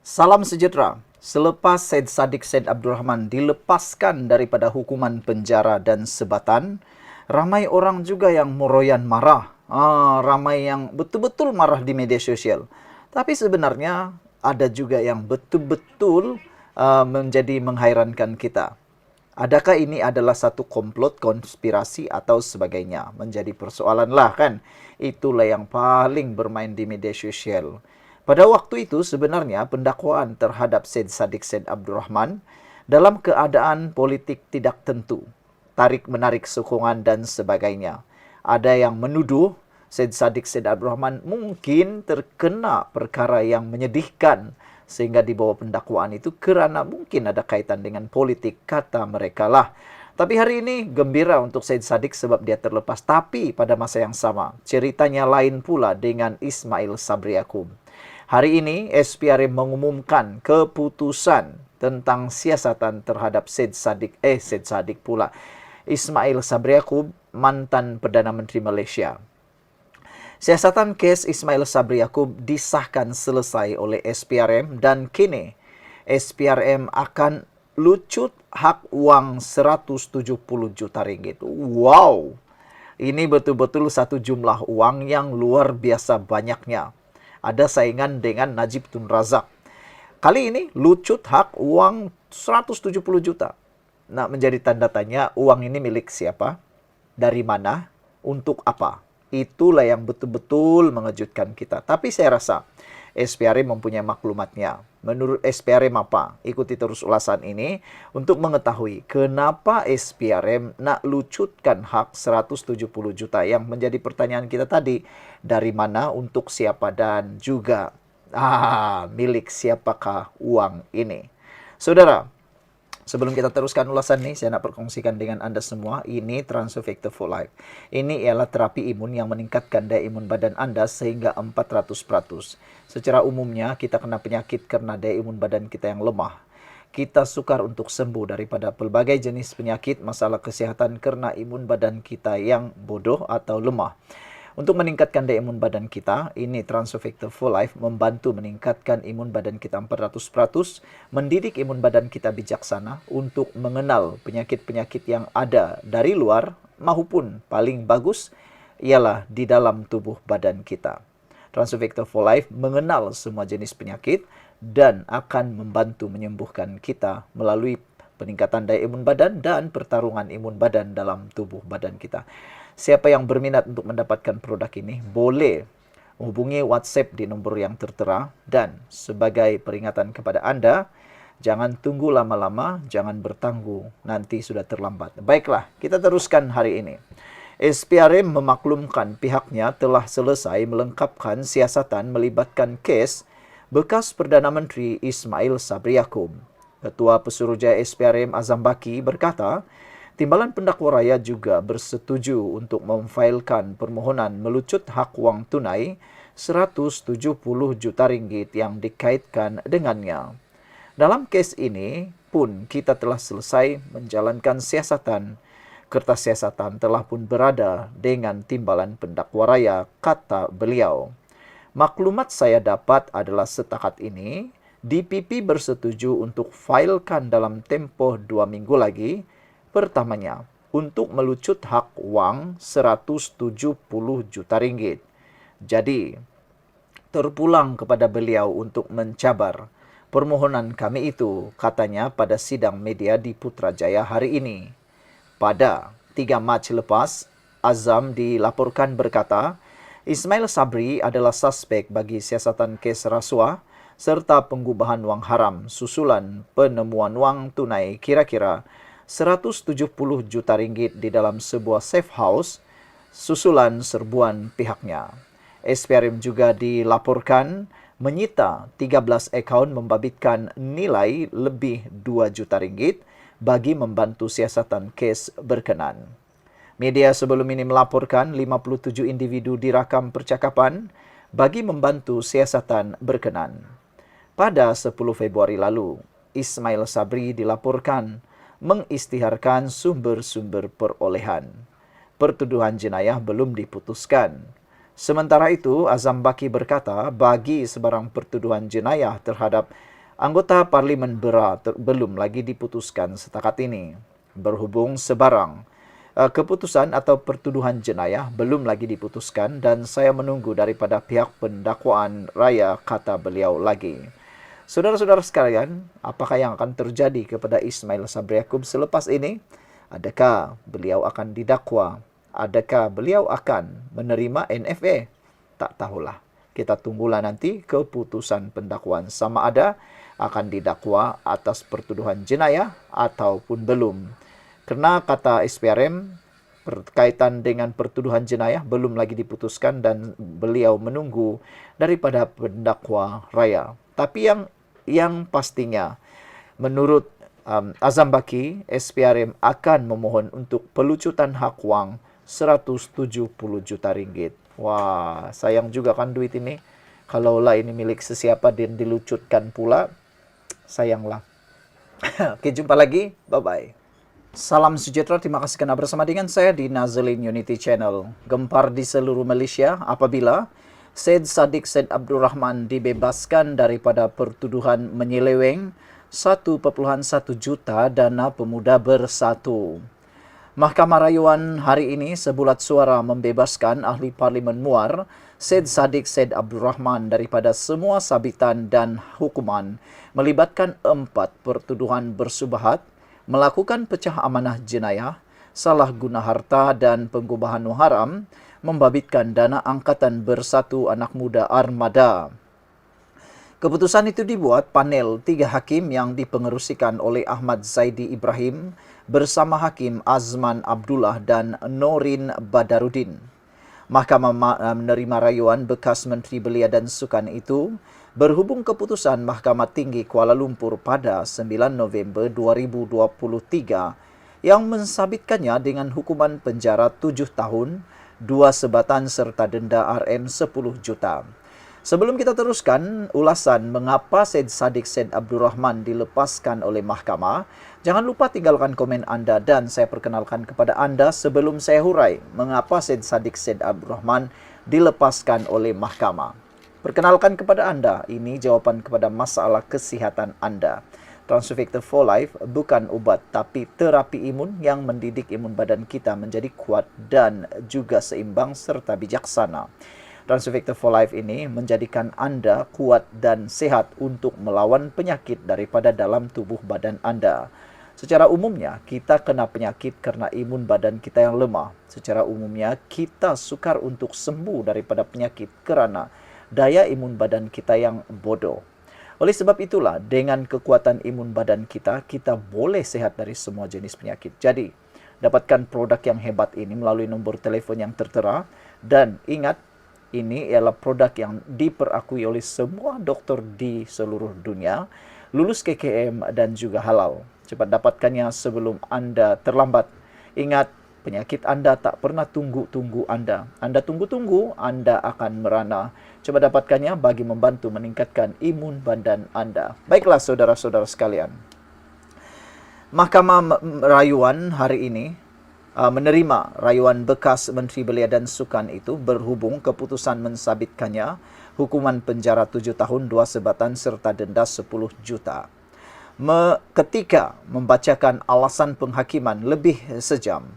Salam sejahtera. Selepas Syed Saddiq Syed Abdurrahman dilepaskan daripada hukuman penjara dan sebatan, ramai orang juga yang meroyan marah. Ramai yang betul-betul marah di media sosial. Tapi sebenarnya ada juga yang betul-betul menjadi menghairankan kita. Adakah ini adalah satu komplot, konspirasi atau sebagainya? Menjadi persoalan lah kan. Itulah yang paling bermain di media sosial. Pada waktu itu sebenarnya pendakwaan terhadap Syed Saddiq Syed Abdurrahman dalam keadaan politik tidak tentu, tarik-menarik sokongan dan sebagainya. Ada yang menuduh Syed Saddiq Syed Abdurrahman mungkin terkena perkara yang menyedihkan sehingga dibawa pendakwaan itu kerana mungkin ada kaitan dengan politik, kata mereka lah. Tapi hari ini gembira untuk Syed Saddiq sebab dia terlepas. Tapi pada masa yang sama, ceritanya lain pula dengan Ismail Sabri Yaakob. Hari ini SPRM mengumumkan keputusan tentang siasatan terhadap Syed Saddiq pula. Ismail Sabri Yaakob, mantan Perdana Menteri Malaysia. Siasatan kes Ismail Sabri Yaakob disahkan selesai oleh SPRM dan kini SPRM akan lucut hak wang 170 juta ringgit. Wow! Ini betul-betul satu jumlah uang yang luar biasa banyaknya. Ada saingan dengan Najib Tun Razak. Kali ini lucut hak uang 170 juta. Nak menjadi tanda tanya, uang ini milik siapa? Dari mana? Untuk apa? Itulah yang betul-betul mengejutkan kita. Tapi saya rasa SPRM mempunyai maklumatnya. Menurut SPRM apa? Ikuti terus ulasan ini untuk mengetahui kenapa SPRM nak lucutkan hak 170 juta yang menjadi pertanyaan kita tadi. Dari mana, untuk siapa, dan juga milik siapakah uang ini. Saudara, sebelum kita teruskan ulasan ini, saya nak perkongsikan dengan Anda semua, ini Transfer Factor for Life. Ini ialah terapi imun yang meningkatkan daya imun badan Anda sehingga 400%. Secara umumnya, kita kena penyakit karena daya imun badan kita yang lemah. Kita sukar untuk sembuh daripada pelbagai jenis penyakit, masalah kesihatan karena imun badan kita yang bodoh atau lemah. Untuk meningkatkan daya imun badan kita, ini Transfer Factor for Life membantu meningkatkan imun badan kita 400%, mendidik imun badan kita bijaksana untuk mengenal penyakit-penyakit yang ada dari luar maupun paling bagus ialah di dalam tubuh badan kita. Transfer Factor for Life mengenal semua jenis penyakit dan akan membantu menyembuhkan kita melalui peningkatan daya imun badan dan pertarungan imun badan dalam tubuh badan kita. Siapa yang berminat untuk mendapatkan produk ini boleh hubungi WhatsApp di nombor yang tertera. Dan sebagai peringatan kepada Anda, jangan tunggu lama-lama, jangan bertangguh, nanti sudah terlambat. Baiklah, kita teruskan hari ini. SPRM memaklumkan pihaknya telah selesai melengkapkan siasatan melibatkan kes bekas Perdana Menteri Ismail Sabri Yaakob. Ketua Pesuruhjaya SPRM Azam Baki berkata, Timbalan Pendakwa Rakyat juga bersetuju untuk memfailkan permohonan melucut hak wang tunai 170 juta ringgit yang dikaitkan dengannya. Dalam kes ini pun kita telah selesai menjalankan siasatan. Kertas siasatan telah pun berada dengan Timbalan Pendakwa Raya, kata beliau. Maklumat saya dapat adalah setakat ini, DPP bersetuju untuk failkan dalam tempoh 2 minggu lagi. Pertamanya, untuk melucut hak wang 170 juta ringgit. Jadi, terpulang kepada beliau untuk mencabar permohonan kami itu, katanya pada sidang media di Putrajaya hari ini. Pada 3 Mac lepas, Azam dilaporkan berkata, Ismail Sabri adalah suspek bagi siasatan kes rasuah serta pengubahan wang haram susulan penemuan wang tunai kira-kira 170 juta ringgit di dalam sebuah safe house susulan serbuan pihaknya. SPRM juga dilaporkan menyita 13 akaun membabitkan nilai lebih 2 juta ringgit bagi membantu siasatan kes berkenan. Media sebelum ini melaporkan 57 individu dirakam percakapan bagi membantu siasatan berkenan. Pada 10 Februari lalu, Ismail Sabri dilaporkan mengisytiharkan sumber-sumber perolehan. Pertuduhan jenayah belum diputuskan. Sementara itu, Azam Baki berkata bagi sebarang pertuduhan jenayah terhadap Anggota Parlimen Bera belum lagi diputuskan setakat ini. Berhubung sebarang keputusan atau pertuduhan jenayah belum lagi diputuskan dan saya menunggu daripada pihak pendakwaan raya, kata beliau lagi. Saudara-saudara sekalian, apakah yang akan terjadi kepada Ismail Sabri Yaakob selepas ini? Adakah beliau akan didakwa? Adakah beliau akan menerima NFA? Tak tahulah. Kita tunggulah nanti keputusan pendakwaan sama ada akan didakwa atas pertuduhan jenayah ataupun belum. Karena kata SPRM, berkaitan dengan pertuduhan jenayah belum lagi diputuskan dan beliau menunggu daripada pendakwa raya. Tapi yang pastinya menurut Azam Baki, SPRM akan memohon untuk pelucutan hak wang 170 juta ringgit. Wah, sayang juga kan duit ini. Kalaulah ini milik sesiapa dan dilucutkan pula, sayanglah. Oke, jumpa lagi. Bye-bye. Salam sejahtera, terima kasih kerana bersama dengan saya di Nazalin Unity Channel. Gempar di seluruh Malaysia apabila Syed Saddiq Syed Abdul Rahman dibebaskan daripada pertuduhan menyeleweng 1.1 juta dana pemuda bersatu. Mahkamah Rayuan hari ini sebulat suara membebaskan Ahli Parlimen Muar Syed Saddiq Syed Abdul Rahman daripada semua sabitan dan hukuman melibatkan 4 pertuduhan bersubahat, melakukan pecah amanah jenayah, salah guna harta dan pengubahan haram, membabitkan dana angkatan bersatu anak muda armada. Keputusan itu dibuat panel 3 hakim yang dipengerusikan oleh Ahmad Zaidi Ibrahim bersama Hakim Azman Abdullah dan Norin Badarudin. Mahkamah menerima rayuan bekas Menteri Belia dan Sukan itu berhubung keputusan Mahkamah Tinggi Kuala Lumpur pada 9 November 2023 yang mensabitkannya dengan hukuman penjara 7 tahun, 2 sebatan serta denda RM 10 juta. Sebelum kita teruskan ulasan mengapa Syed Saddiq Syed Abdul Rahman dilepaskan oleh mahkamah, jangan lupa tinggalkan komen anda dan saya perkenalkan kepada anda sebelum saya hurai mengapa Syed Saddiq Syed Abdul Rahman dilepaskan oleh mahkamah. Perkenalkan kepada anda, ini jawapan kepada masalah kesihatan anda. Transfector for Life bukan ubat tapi terapi imun yang mendidik imun badan kita menjadi kuat dan juga seimbang serta bijaksana. Transfector for Life ini menjadikan anda kuat dan sehat untuk melawan penyakit daripada dalam tubuh badan anda. Secara umumnya, kita kena penyakit kerana imun badan kita yang lemah. Secara umumnya, kita sukar untuk sembuh daripada penyakit kerana daya imun badan kita yang bodoh. Oleh sebab itulah, dengan kekuatan imun badan kita, kita boleh sehat dari semua jenis penyakit. Jadi, dapatkan produk yang hebat ini melalui nombor telefon yang tertera dan ingat, ini ialah produk yang diperakui oleh semua doktor di seluruh dunia, lulus KKM dan juga halal. Cepat dapatkannya sebelum anda terlambat. Ingat, penyakit anda tak pernah tunggu-tunggu anda. Anda tunggu-tunggu, anda akan merana. Cepat dapatkannya bagi membantu meningkatkan imun badan anda. Baiklah saudara-saudara sekalian. Mahkamah Rayuan hari ini menerima rayuan bekas Menteri Belia dan Sukan itu berhubung keputusan mensabitkannya hukuman penjara 7 tahun 2 sebatan serta denda 10 juta. Ketika membacakan alasan penghakiman lebih sejam,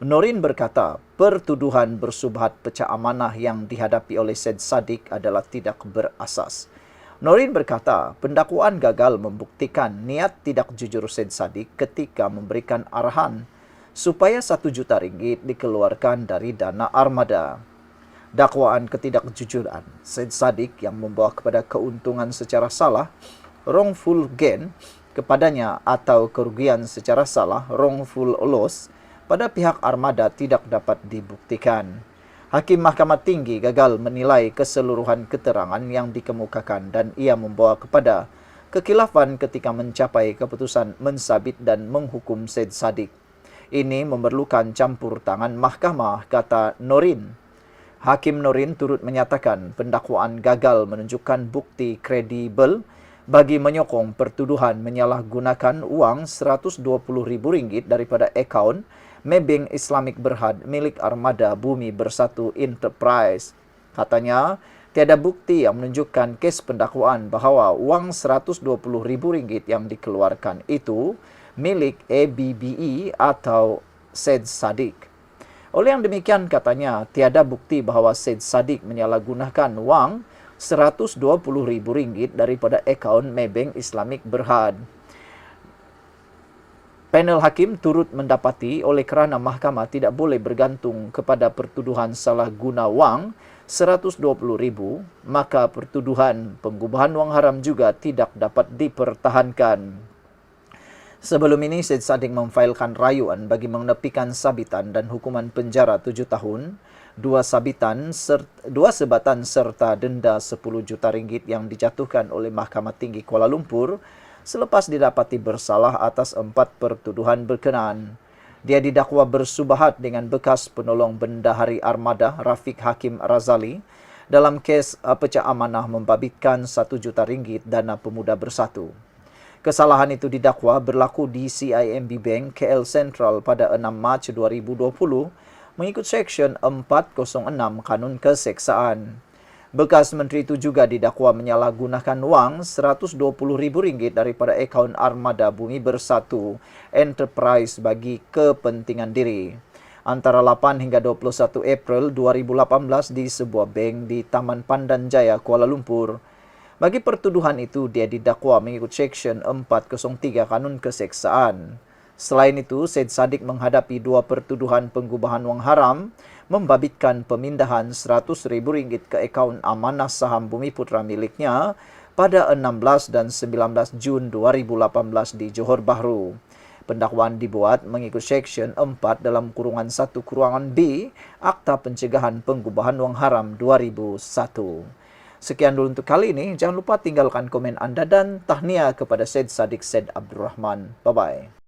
Norin berkata pertuduhan bersubhat pecah amanah yang dihadapi oleh Syed Saddiq adalah tidak berasas. Norin berkata pendakwaan gagal membuktikan niat tidak jujur Syed Saddiq ketika memberikan arahan supaya 1 juta ringgit dikeluarkan dari dana armada. Dakwaan ketidakjujuran Syed Saddiq yang membawa kepada keuntungan secara salah, wrongful gain, kepadanya atau kerugian secara salah, wrongful loss, pada pihak armada tidak dapat dibuktikan. Hakim Mahkamah Tinggi gagal menilai keseluruhan keterangan yang dikemukakan dan ia membawa kepada kekilafan ketika mencapai keputusan mensabit dan menghukum Syed Saddiq. Ini memerlukan campur tangan mahkamah, kata Norin. Hakim Norin turut menyatakan pendakwaan gagal menunjukkan bukti kredibel bagi menyokong pertuduhan menyalahgunakan wang RM120,000 daripada akaun Maybank Islamic Berhad milik Armada Bumi Bersatu Enterprise. Katanya, Tiada bukti yang menunjukkan kes pendakwaan bahawa wang Rp120,000 yang dikeluarkan itu milik ABBE atau Said Sadiq. Oleh yang demikian katanya, tiada bukti bahawa Said Sadiq menyalahgunakan wang Rp120,000 daripada akaun Maybank Islamic Berhad. Panel hakim turut mendapati oleh kerana mahkamah tidak boleh bergantung kepada pertuduhan salah guna wang Rp120,000, maka pertuduhan pengubahan wang haram juga tidak dapat dipertahankan. Sebelum ini, Said Sadiq memfailkan rayuan bagi menepikan sabitan dan hukuman penjara 7 tahun, dua sebatan serta denda RM10 juta yang dijatuhkan oleh Mahkamah Tinggi Kuala Lumpur selepas didapati bersalah atas 4 pertuduhan berkenaan. Dia didakwa bersubahat dengan bekas penolong bendahari armada Rafiq Hakim Razali dalam kes pecah amanah membabitkan RM1 juta dana pemuda bersatu. Kesalahan itu didakwa berlaku di CIMB Bank KL Central pada 6 Mac 2020 mengikut Seksyen 406 Kanun Keseksaan. Bekas menteri itu juga didakwa menyalahgunakan wang Rp120,000 daripada akaun Armada Bumi Bersatu Enterprise bagi kepentingan diri. Antara 8 hingga 21 April 2018 di sebuah bank di Taman Pandan Jaya, Kuala Lumpur. Bagi pertuduhan itu, dia didakwa mengikut Seksyen 403 Kanun Keseksaan. Selain itu, Said Sadiq menghadapi 2 pertuduhan pengubahan wang haram, membabitkan pemindahan RM100,000 ke akaun amanah saham Bumi Putra miliknya pada 16 dan 19 Jun 2018 di Johor Bahru. Pendakwaan dibuat mengikut Seksyen 4 dalam kurungan 1 kurangan B Akta Pencegahan Pengubahan Wang Haram 2001. Sekian dulu untuk kali ini. Jangan lupa tinggalkan komen anda dan tahniah kepada Said Sadiq Said Abdul Rahman. Bye-bye.